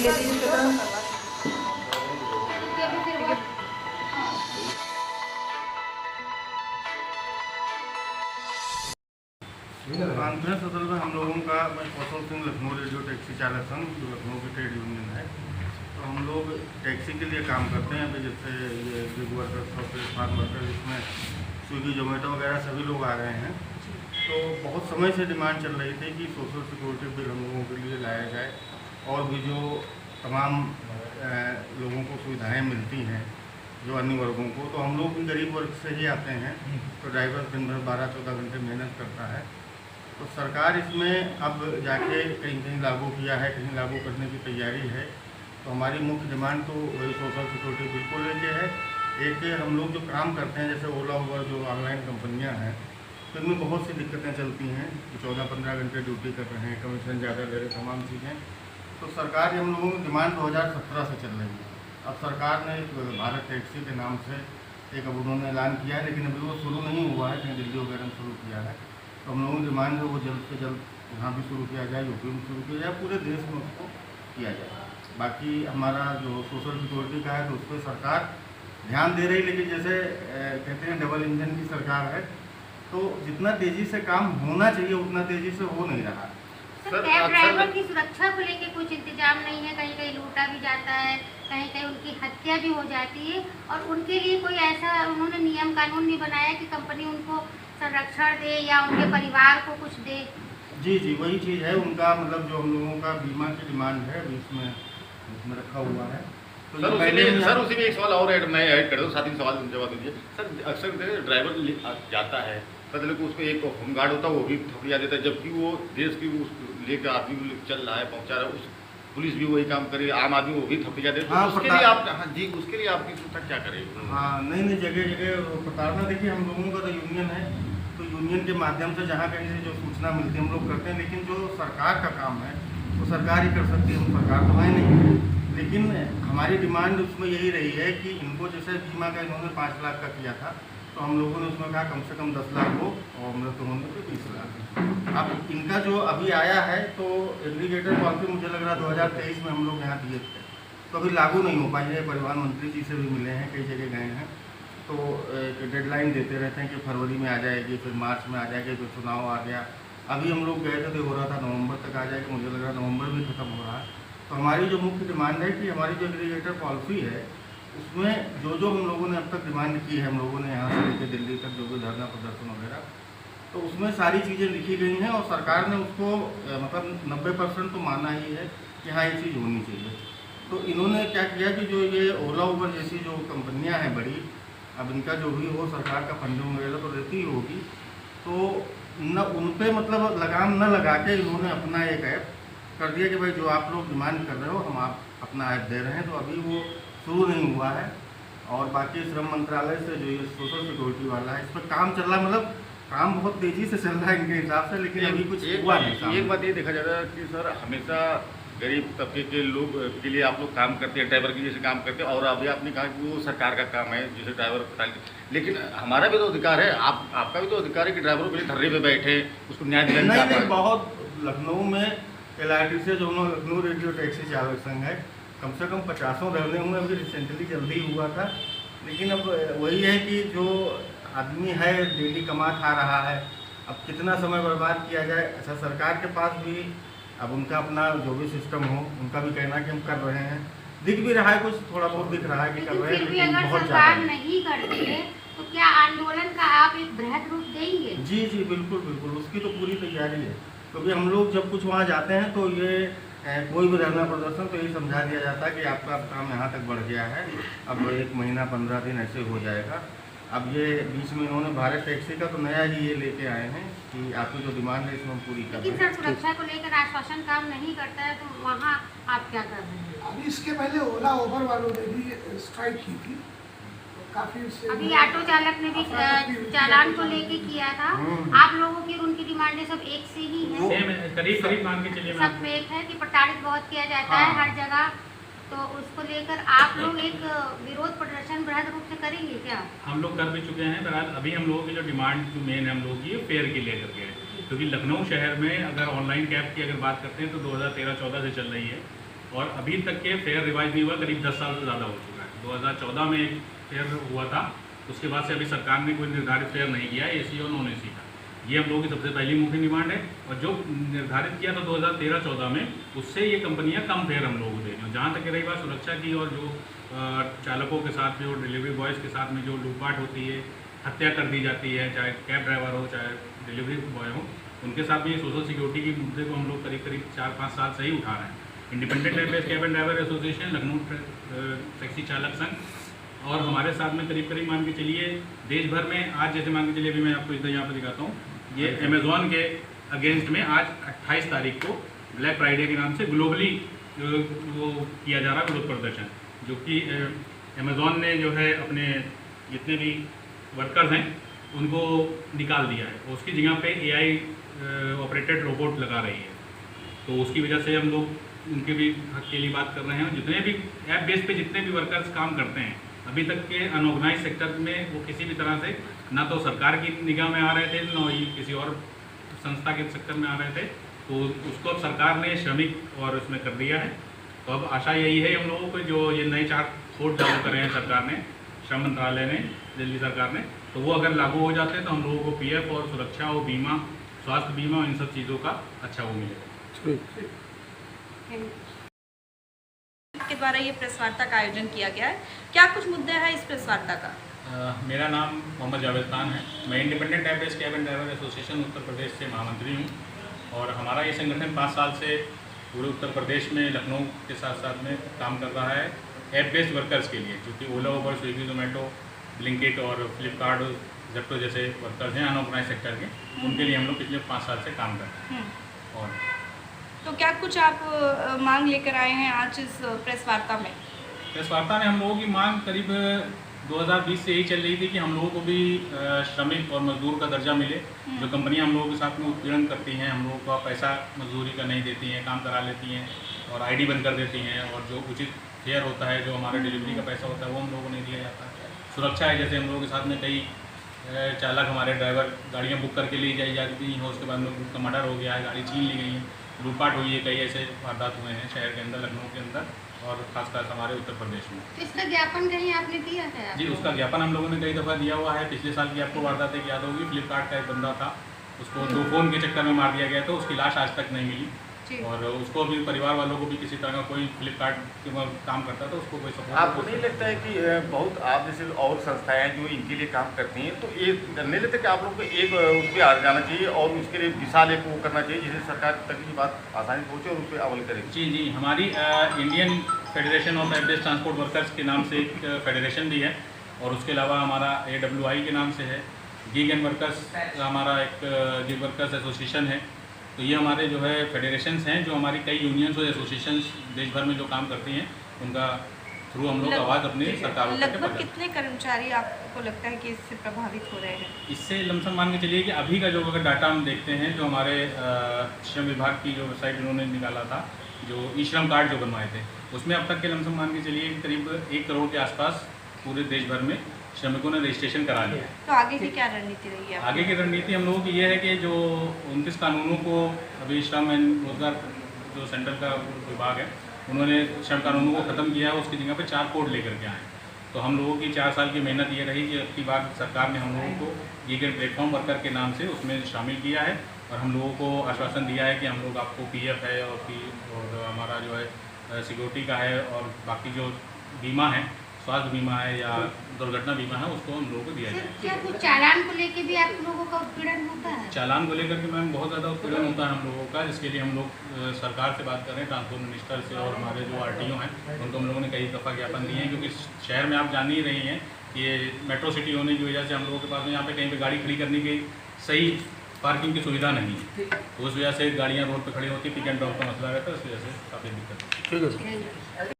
Conference असल में हम लोगों का, मैं कौशल सिंह, लखनऊ रेडियो टैक्सी चालक संघ, जो लखनऊ की ट्रेड यूनियन है, तो हम लोग टैक्सी के लिए काम करते हैं। अभी जैसे ये big worker, software farm worker, इसमें स्विगी जोमेटो वगैरह सभी लोग आ रहे हैं। तो बहुत समय से डिमांड चल रही थी कि सोशल सिक्योरिटी बिल हम लोगों के लिए लाया जाए और भी जो तमाम लोगों को सुविधाएँ मिलती हैं जो अन्य वर्गों को, तो हम लोग भी गरीब वर्ग से ही आते हैं। तो ड्राइवर दिन भर 12-14 घंटे मेहनत करता है। तो सरकार इसमें अब जाके कहीं कहीं लागू किया है, कहीं लागू करने की तैयारी है। तो हमारी मुख्य डिमांड तो वही सोशल सिक्योरिटी बिल को लेके है। एक हम लोग जो काम करते हैं, जैसे ओला उबर जो ऑनलाइन कंपनियां हैं, तो इनमें बहुत सी दिक्कतें चलती हैं कि 14-15 घंटे ड्यूटी कर रहे हैं, कमीशन ज़्यादा ले रहे, तमाम चीज़ें। तो सरकार हम लोगों की डिमांड 2017 से चल रही है। अब सरकार ने एक भारत टैक्सी के नाम से एक अब उन्होंने ऐलान किया है, लेकिन अभी वो शुरू नहीं हुआ है, कहीं दिल्ली वगैरह में शुरू किया है। तो हम लोगों की डिमांड है वो जल्द से जल्द यहाँ भी शुरू किया जाए, यूपी में शुरू किया जाए, पूरे देश में उसको किया जाए। बाकी हमारा जो सोशल सिक्योरिटी का है तो उस पर सरकार ध्यान दे रही, लेकिन जैसे कहते हैं डबल इंजन की सरकार है, तो जितना तेज़ी से काम होना चाहिए उतना तेज़ी से हो नहीं रहा। सर, कैब ड्राइवर की सुरक्षा को लेकर कुछ इंतजाम नहीं है, कहीं कहीं लूटा भी जाता है, कहीं कहीं उनकी हत्या भी हो जाती है, और उनके लिए कोई ऐसा उन्होंने नियम कानून नहीं बनाया कि कंपनी उनको संरक्षण दे या उनके परिवार को कुछ दे। जी वही चीज़ है उनका, मतलब जो हम लोगों का बीमा की डिमांड है इसमें रखा हुआ है। तो सर उसी में एक सवाल और मैं ऐड कर दूँ, साथ ही सवाल जवाब दीजिए। सर अक्सर ड्राइवर जाता है, मतलब कि उसको एक होमगार्ड होता है, वो भी थपड़िया देता है, जबकि वो देश की लेकर आदमी चल रहा है, पहुँचा रहा है, उस पुलिस भी वही काम करे, आम आदमी वो भी थपड़िया देता है। उसके लिए आप उसके लिए आपकी सूचना क्या करें? हाँ, नहीं जगह जगह प्रताड़ना। देखिए, हम लोगों का तो यूनियन है, तो यूनियन के माध्यम से जहाँ कहीं से जो सूचना मिलती है हम लोग करते हैं, लेकिन जो सरकार का काम है वो सरकार ही कर सकती है, हम सरकार तो है नहीं। लेकिन हमारी डिमांड उसमें यही रही है कि इनको जैसे बीमा का इन्होंने 5 लाख का किया था, तो हम लोगों ने उसमें कहा कम से कम 10 लाख हो, और मृत होने पर 20 लाख। अब इनका जो अभी आया है तो एग्रीगेटर पॉलिसी मुझे लग रहा है 2023 में हम लोग यहाँ दिए थे, तो अभी लागू नहीं हो पाई है। परिवहन मंत्री जी से भी मिले हैं, कई जगह गए हैं, तो एक डेडलाइन देते रहते हैं कि फरवरी में आ जाएगी, फिर मार्च में आ जाएगी, तो चुनाव आ गया। अभी हम लोग गए थे तो हो रहा था नवंबर तक आ जाएगा, मुझे लग रहा है नवंबर भी खत्म हो रहा है। तो हमारी जो मुख्य डिमांड है कि हमारी जो एग्रीगेटर पॉलिसी है उसमें जो हम लोगों ने अब तक डिमांड की है, हम लोगों ने यहाँ से लेकर दिल्ली तक जो भी धरना प्रदर्शन वगैरह, तो उसमें सारी चीज़ें लिखी गई हैं और सरकार ने उसको मतलब 90% तो माना ही है कि हाँ ये चीज़ होनी चाहिए। तो इन्होंने क्या किया कि जो ये ओला उबर जैसी जो कंपनियां हैं बड़ी, अब इनका जो भी हो सरकार का फंडिंग वगैरह तो रहती ही होगी, तो न उन पर मतलब लगाम न लगा के इन्होंने अपना एक ऐप कर दिया कि भाई जो आप लोग डिमांड कर रहे हो हम आप अपना ऐप दे रहे हैं। तो अभी वो शुरू नहीं हुआ है, और बाकी श्रम मंत्रालय से जो ये सोशल सिक्योरिटी वाला है इस पर काम चल रहा है, मतलब काम बहुत तेज़ी से चल रहा है इनके हिसाब से, लेकिन अभी कुछ हुआ नहीं। एक बात ये देखा जा रहा है कि सर हमेशा गरीब तबके के लोग के लिए आप लोग काम करते हैं, ड्राइवर की जैसे काम करते हैं, और अभी आपने कहा कि वो सरकार का काम है जैसे ड्राइवर, लेकिन हमारा भी तो अधिकार है, आपका भी तो अधिकार है कि ड्राइवरों के लिए धरने पे बैठे उसको न्याय दिलाना। नहीं, बहुत लखनऊ में LRT से जो लखनऊ रेडियो टैक्सी चालक संघ है, कम से कम 50 धरने हुए, अभी रिसेंटली जल्दी हुआ था। लेकिन अब वही है कि जो आदमी है डेली कमा खा रहा है, अब कितना समय बर्बाद किया जाए। अच्छा, सरकार के पास भी अब उनका अपना जो भी सिस्टम हो, उनका भी कहना कि हम कर रहे हैं, दिख भी रहा है, कुछ थोड़ा बहुत दिख रहा है कि कर रहे हैं, लेकिन बहुत ज़्यादा नहीं करती है। तो क्या आंदोलन का आप एक बृहद रूप देंगे? जी बिल्कुल, उसकी तो पूरी तैयारी है, क्योंकि हम लोग जब कुछ वहाँ जाते हैं तो ये कोई भी धरना प्रदर्शन तो यही समझा दिया जाता है कि आपका काम यहाँ तक बढ़ गया है, अब 1 महीना 15 दिन ऐसे हो जाएगा। अब ये बीच में इन्होंने भारत टैक्सी का तो नया ही ये लेके आए हैं कि आपकी जो डिमांड है इसमें पूरी कर रहे हैं। लेकिन सर सुरक्षा को लेकर आश्वासन काम नहीं करता है, तो वहाँ आप क्या कर रहे हैं? अभी इसके पहले ओला उबर वालों ने भी स्ट्राइक की थी, काफी अभी ऑटो चालक ने भी चालान को लेके किया था। आप लोगों की और उनकी डिमांडें सब एक से ही है, करीब मान के चलिए सब एक है कि प्रताड़ित बहुत किया जाता है हर जगह। तो उसको लेकर आप लोग एक विरोध प्रदर्शन बृहद रूप से करेंगे क्या? हम लोग कर भी चुके हैं। बहरहाल अभी हम लोगों की जो डिमांड जो मेन है हम लोगों की फेयर के लेकर के है, क्योंकि लखनऊ शहर में अगर ऑनलाइन कैब की अगर बात करते हैं तो 2013-14 से चल रही है, और अभी तक के फेयर रिवाइज नहीं हुआ, करीब 10 साल से ज़्यादा हो चुका है। 2014 में एक फेयर हुआ था, उसके बाद से अभी सरकार ने कोई निर्धारित फेयर नहीं किया है AC और नॉन AC का। ये हम लोगों की सबसे पहली मुख्य डिमांड है। और जो निर्धारित किया था 2013-14 में, उससे ये कंपनियां कम फेयर हम लोगों को दे रही हैं। जहाँ तक रही बात सुरक्षा की, और जो चालकों के साथ में और डिलीवरी बॉयज़ के साथ में जो लूटपाट होती है, हत्या कर दी जाती है, चाहे कैब ड्राइवर हो चाहे डिलीवरी बॉय हो, उनके साथ भी सोशल सिक्योरिटी के मुद्दे को हम लोग करीब 4-5 साल से ही उठा रहे हैं। Independent airbase cab and driver association, Lucknow taxi चालक संघ, और हमारे साथ में करीब मान के चलिए देश भर में आज, जैसे मान के चलिए अभी मैं आपको इधर यहाँ पर दिखाता हूँ, ये अमेज़ॉन के अगेंस्ट में आज 28 तारीख को ब्लैक फ्राइडे के नाम से ग्लोबली वो किया जा रहा है विरोध प्रदर्शन, जो कि अमेज़ॉन ने जो है अपने जितने भी वर्कर्स हैं उनको निकाल दिया है, और उसकी जगह पे AI ऑपरेटेड रोबोट लगा रही है। तो उसकी वजह से हम लोग उनके भी हक के लिए बात कर रहे हैं। जितने भी ऐप बेस पे जितने भी वर्कर्स काम करते हैं अभी तक के अनऑर्गेनाइज सेक्टर में, वो किसी भी तरह से ना तो सरकार की निगाह में आ रहे थे, ना ही किसी और संस्था के चक्कर में आ रहे थे। तो उसको अब सरकार ने श्रमिक और उसमें कर दिया है। तो अब आशा यही है हम लोगों को, जो ये नए 4 कोड लागू करे हैं सरकार ने, श्रम मंत्रालय ने, दिल्ली सरकार ने, तो वो अगर लागू हो जाते हैं तो हम लोगों को PF और सुरक्षा और बीमा, स्वास्थ्य बीमा, इन सब चीज़ों का अच्छा वो मिलेगा। के द्वारा ये प्रेस वार्ता का आयोजन किया गया है, क्या कुछ मुद्दे हैं इस प्रेस वार्ता का? मेरा नाम मोहम्मद जावेद खान है। मैं independent airbase cab and driver association Uttar Pradesh से महामंत्री हूँ, और हमारा ये संगठन 5 साल से पूरे उत्तर प्रदेश में, लखनऊ के साथ साथ में काम कर रहा है ऐप बेस्ड वर्कर्स के लिए, जो कि ओला, उबर, स्विगी, जोमेटो, ब्लिंकिट और फ्लिपकार्ट, जेप्टो जैसे वर्कर्स हैं अनऑर्गेनाइज सेक्टर के, उनके लिए हम लोग पिछले 5 साल से काम कर रहे हैं। और तो क्या कुछ आप मांग लेकर आए हैं आज इस प्रेस वार्ता में? प्रेस वार्ता में हम लोगों की मांग करीब 2020 से यही चल रही थी कि हम लोगों को भी श्रमिक और मजदूर का दर्जा मिले। जो कंपनियां हम लोगों के साथ में उत्पीड़न करती हैं, हम लोगों को पैसा मजदूरी का नहीं देती हैं, काम करा लेती हैं और ID बंद कर देती हैं, और जो उचित फेयर होता है, जो हमारा डिलीवरी का पैसा होता है, वो हम लोगों को नहीं दिया जाता है। सुरक्षा है, जैसे हम लोगों के साथ में कई चालक, हमारे ड्राइवर गाड़ियाँ बुक करके ली जाई जाती हैं, उसके बाद में उनका मर्डर हो गया है, गाड़ी छीन ली गई है, लूटपाट हुई है, कई ऐसे वारदात हुए हैं शहर के अंदर, लखनऊ के अंदर, और खासकर हमारे उत्तर प्रदेश में। तो इसका ज्ञापन कहीं आपने दिया है? जी, उसका ज्ञापन हम लोगों ने कई दफ़ा दिया हुआ है। पिछले साल की आपको वारदात एक याद होगी, फ्लिपकार्ट का एक बंदा था, उसको 2 फ़ोन के चक्कर में मार दिया गया था, उसकी लाश आज तक नहीं मिली, और उसको भी, परिवार वालों को भी किसी तरह का कोई फ्लिपकार्ट के काम करता था, उसको कोई सपोर्ट। आपको नहीं लगता है कि बहुत आप जैसे और संस्थाएं हैं जो इनके लिए काम करती हैं, तो ये नहीं लगता कि आप लोग को एक उस पर आ जाना चाहिए और उसके लिए विशाल एक वो करना चाहिए जिससे सरकार तक ये बात आसानी से पहुँचे और उस पर अमल करे? जी, हमारी Indian federation of airbase transport workers के नाम से एक फेडरेशन भी है, और उसके अलावा हमारा AWI के नाम से है, गिग एंड वर्कर्स हमारा एक गिग वर्कर्स एसोसिएशन है। तो ये हमारे जो है फेडरेशंस हैं, जो हमारी कई यूनियंस और एसोसिएशंस देश भर में जो काम करती हैं, उनका थ्रू हम लोग आवाज़ अपनी सरकारों तक लगभग पहुंचाते हैं। कितने कर्मचारी आपको लगता है कि इससे प्रभावित हो रहे हैं? इससे लमसम मान के चलिए कि अभी का जो अगर डाटा हम देखते हैं, जो हमारे श्रम विभाग की जो वेबसाइट उन्होंने निकाला था, जो ई-श्रम कार्ड जो बनवाए थे, उसमें अब तक के लमसम मान के चलिए करीब 1 करोड़ के आसपास पूरे देश भर में श्रमिकों ने रजिस्ट्रेशन करा लिया है। तो आगे की क्या रणनीति रही है? आगे की रणनीति हम लोगों की ये है कि जो 29 कानूनों को अभी श्रम एंड रोजगार जो सेंट्रल का विभाग है, उन्होंने श्रम कानूनों को ख़त्म किया है, उसकी जगह पे 4 कोड लेकर के आए। तो हम लोगों की 4 साल की मेहनत ये रही कि अब की बार सरकार ने हम लोगों को गिग एंड प्लेटफॉर्म वर्कर के नाम से उसमें शामिल किया है, और हम लोगों को आश्वासन दिया है कि हम लोग आपको PF है और हमारा जो है सिक्योरिटी का है, और बाकी जो बीमा है, स्वास्थ्य बीमा है या दुर्घटना बीमा है, उसको हम लोगों को दिया जाए। क्या कुछ चालान को लेके भी आप लोगों का उत्पीड़न होता है? चालान को लेकर के मैम बहुत ज़्यादा उत्पीड़न होता है हम लोगों का, जिसके लिए हम लोग सरकार से बात कर रहे हैं, ट्रांसपोर्ट मिनिस्टर से, और हमारे जो RTO हैं उनको हम लोगों ने कई दफ़ा ज्ञापन दिए हैं, क्योंकि शहर में आप जान ही रही हैं कि ये मेट्रो सिटी होने की वजह से हम लोगों के पास में यहाँ पे कहीं पे गाड़ी खड़ी करने की सही पार्किंग की सुविधा नहीं है, तो उस वजह से गाड़ियाँ रोड पर खड़ी होती, पिक एंड ड्रॉप का मसला रहता है, उस वजह से काफ़ी दिक्कत है। ठीक है।